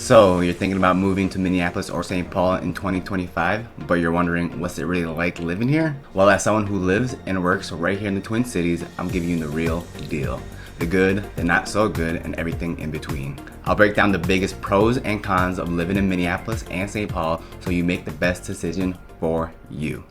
So you're thinking about moving to Minneapolis or St. Paul in 2025, but you're wondering what's it really like living here? Well, as someone who lives and works right here in the Twin Cities, I'm giving you the real deal. The good, the not so good, and everything in between. I'll break down the biggest pros and cons of living in Minneapolis and St. Paul so you make the best decision for you.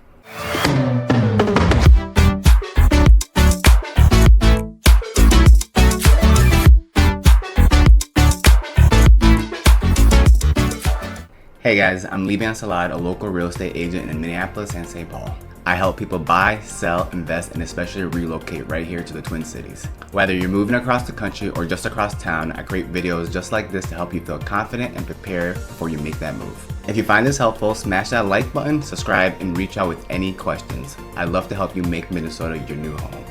Hey guys, I'm Liban, a local real estate agent in Minneapolis and St. Paul. I help people buy, sell, invest, and especially relocate right here to the Twin Cities. Whether you're moving across the country or just across town, I create videos just like this to help you feel confident and prepared before you make that move. If you find this helpful, smash that like button, subscribe, and reach out with any questions. I'd love to help you make Minnesota your new home.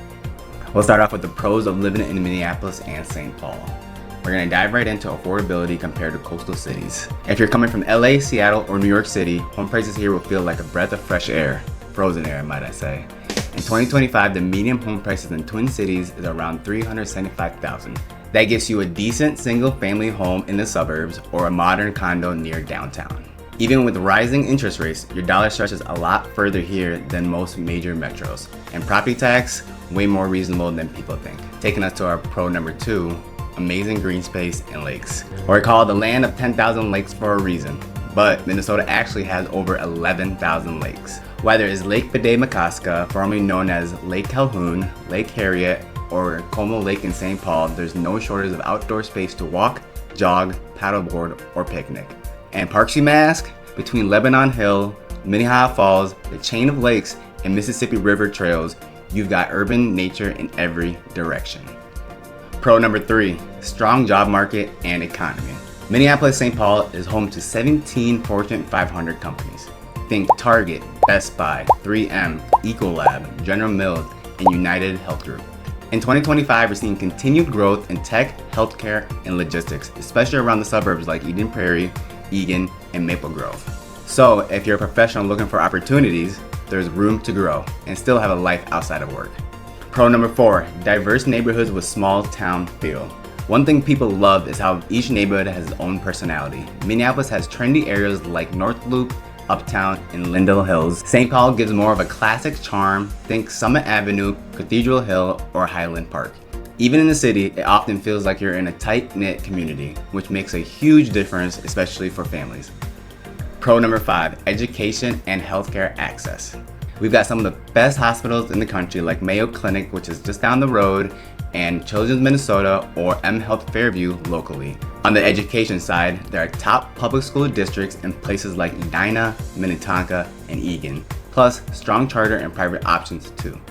We'll start off with the pros of living in Minneapolis and St. Paul. We're gonna dive right into affordability compared to coastal cities. If you're coming from LA, Seattle, or New York City, home prices here will feel like a breath of fresh air. Frozen air, might I say. In 2025, the median home prices in Twin Cities is around $375,000. That gives you a decent single-family home in the suburbs or a modern condo near downtown. Even with rising interest rates, your dollar stretches a lot further here than most major metros. And property tax, way more reasonable than people think. Taking us to our pro number 2, amazing green space and lakes. We're called the land of 10,000 lakes for a reason, but Minnesota actually has over 11,000 lakes. Whether it's Lake Bede-Makaska, formerly known as Lake Calhoun, Lake Harriet, or Como Lake in St. Paul, there's no shortage of outdoor space to walk, jog, paddleboard, or picnic. And parks you may ask? Between Lebanon Hill, Minnehaha Falls, the chain of lakes, and Mississippi River trails, you've got urban nature in every direction. Pro number 3, strong job market and economy. Minneapolis-St. Paul is home to 17 Fortune 500 companies. Think Target, Best Buy, 3M, Ecolab, General Mills, and United Health Group. In 2025, we're seeing continued growth in tech, healthcare, and logistics, especially around the suburbs like Eden Prairie, Eagan, and Maple Grove. So if you're a professional looking for opportunities, there's room to grow and still have a life outside of work. Pro number 4, diverse neighborhoods with small town feel. One thing people love is how each neighborhood has its own personality. Minneapolis has trendy areas like North Loop, Uptown, and Lindell Hills. St. Paul gives more of a classic charm, think Summit Avenue, Cathedral Hill, or Highland Park. Even in the city, it often feels like you're in a tight-knit community, which makes a huge difference, especially for families. Pro number 5, education and healthcare access. We've got some of the best hospitals in the country like Mayo Clinic, which is just down the road, and Children's Minnesota or M Health Fairview locally. On the education side, there are top public school districts in places like Edina, Minnetonka, and Eagan, plus strong charter and private options too.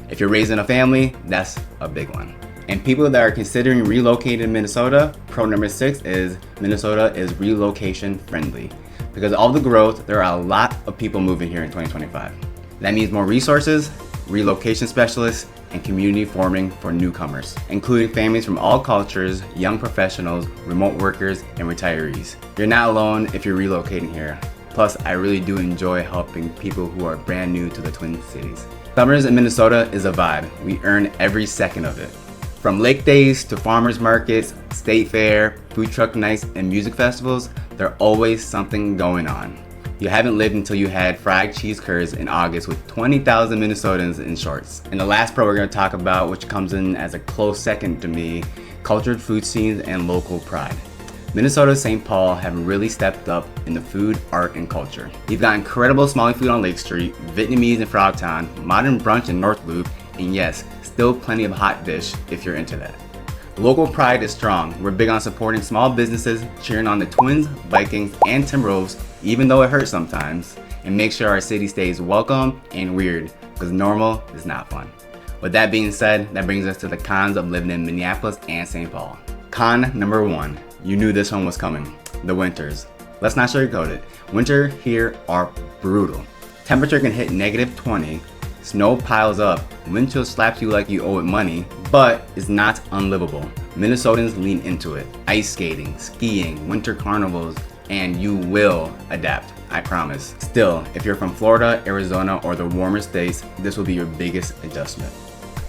If you're raising a family, that's a big one. And people that are considering relocating to Minnesota, pro number 6 is Minnesota is relocation-friendly. Because of all the growth, there are a lot of people moving here in 2025. That means more resources, relocation specialists, and community forming for newcomers, including families from all cultures, young professionals, remote workers, and retirees. You're not alone if you're relocating here. Plus, I really do enjoy helping people who are brand new to the Twin Cities. Summers in Minnesota is a vibe. We earn every second of it. From lake days to farmers markets, state fair, food truck nights, and music festivals, there's always something going on. You haven't lived until you had fried cheese curds in August with 20,000 Minnesotans in shorts. And the last pro we're going to talk about, which comes in as a close second to me, cultured food scenes and local pride. Minnesota and St. Paul have really stepped up in the food, art, and culture. You've got incredible Somali food on Lake Street, Vietnamese in Frogtown, modern brunch in North Loop, and yes, still plenty of hot dish if you're into that. Local pride is strong. We're big on supporting small businesses, cheering on the Twins, Vikings, and Timberwolves, even though it hurts sometimes, and make sure our city stays welcome and weird, because normal is not fun. With that being said, that brings us to the cons of living in Minneapolis and St. Paul. Con number 1, you knew this one was coming, the winters. Let's not sugarcoat it. Winter here are brutal. Temperature can hit -20, snow piles up, wind chill slaps you like you owe it money, but it's not unlivable. Minnesotans lean into it. Ice skating, skiing, winter carnivals, and you will adapt, I promise. Still, if you're from Florida, Arizona, or the warmer states, this will be your biggest adjustment.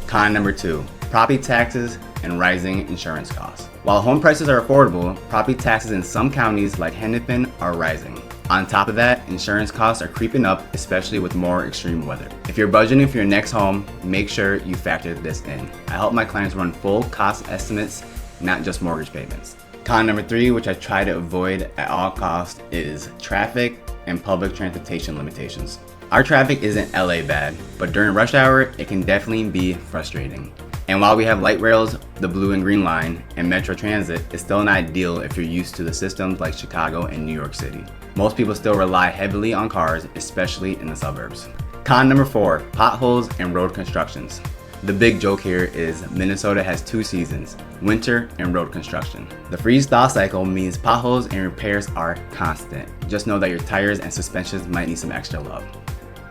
Con number 2, property taxes and rising insurance costs. While home prices are affordable, property taxes in some counties like Hennepin are rising. On top of that, insurance costs are creeping up, especially with more extreme weather. If you're budgeting for your next home, make sure you factor this in. I help my clients run full cost estimates, not just mortgage payments. Con number 3, which I try to avoid at all costs, is traffic and public transportation limitations. Our traffic isn't LA bad, but during rush hour, it can definitely be frustrating. And while we have light rails, the blue and green line, and Metro Transit, it's still not ideal if you're used to the systems like Chicago and New York City. Most people still rely heavily on cars, especially in the suburbs. Con number 4, potholes and road constructions. The big joke here is Minnesota has 2 seasons, winter and road construction. The freeze-thaw cycle means potholes and repairs are constant. Just know that your tires and suspensions might need some extra love.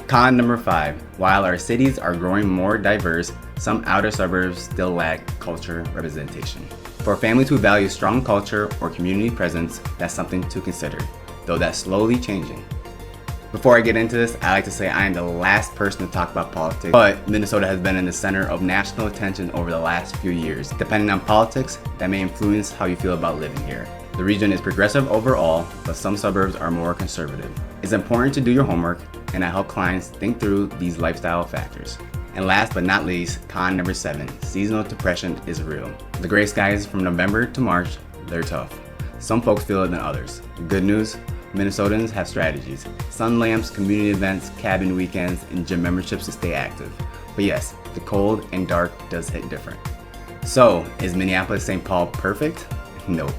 Con number 5, while our cities are growing more diverse, some outer suburbs still lack culture representation. For families who value strong culture or community presence, that's something to consider, though that's slowly changing. Before I get into this, I like to say I am the last person to talk about politics, but Minnesota has been in the center of national attention over the last few years. Depending on politics, that may influence how you feel about living here. The region is progressive overall, but some suburbs are more conservative. It's important to do your homework, and I help clients think through these lifestyle factors. And last but not least, con number 7, seasonal depression is real. The gray skies from November to March, they're tough. Some folks feel it than others. Good news, Minnesotans have strategies. Sun lamps, community events, cabin weekends, and gym memberships to stay active. But yes, the cold and dark does hit different. So, is Minneapolis-St. Paul perfect? Nope.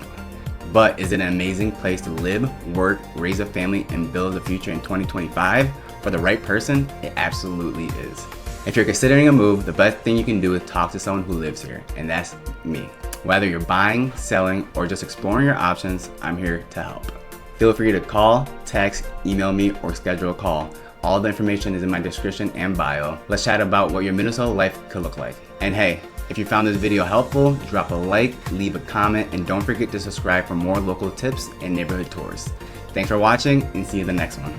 But is it an amazing place to live, work, raise a family, and build a future in 2025? For the right person, it absolutely is. If you're considering a move, the best thing you can do is talk to someone who lives here, and that's me. Whether you're buying, selling, or just exploring your options, I'm here to help. Feel free to call, text, email me, or schedule a call. All the information is in my description and bio. Let's chat about what your Minnesota life could look like. And hey, if you found this video helpful, drop a like, leave a comment, and don't forget to subscribe for more local tips and neighborhood tours. Thanks for watching, and see you in the next one.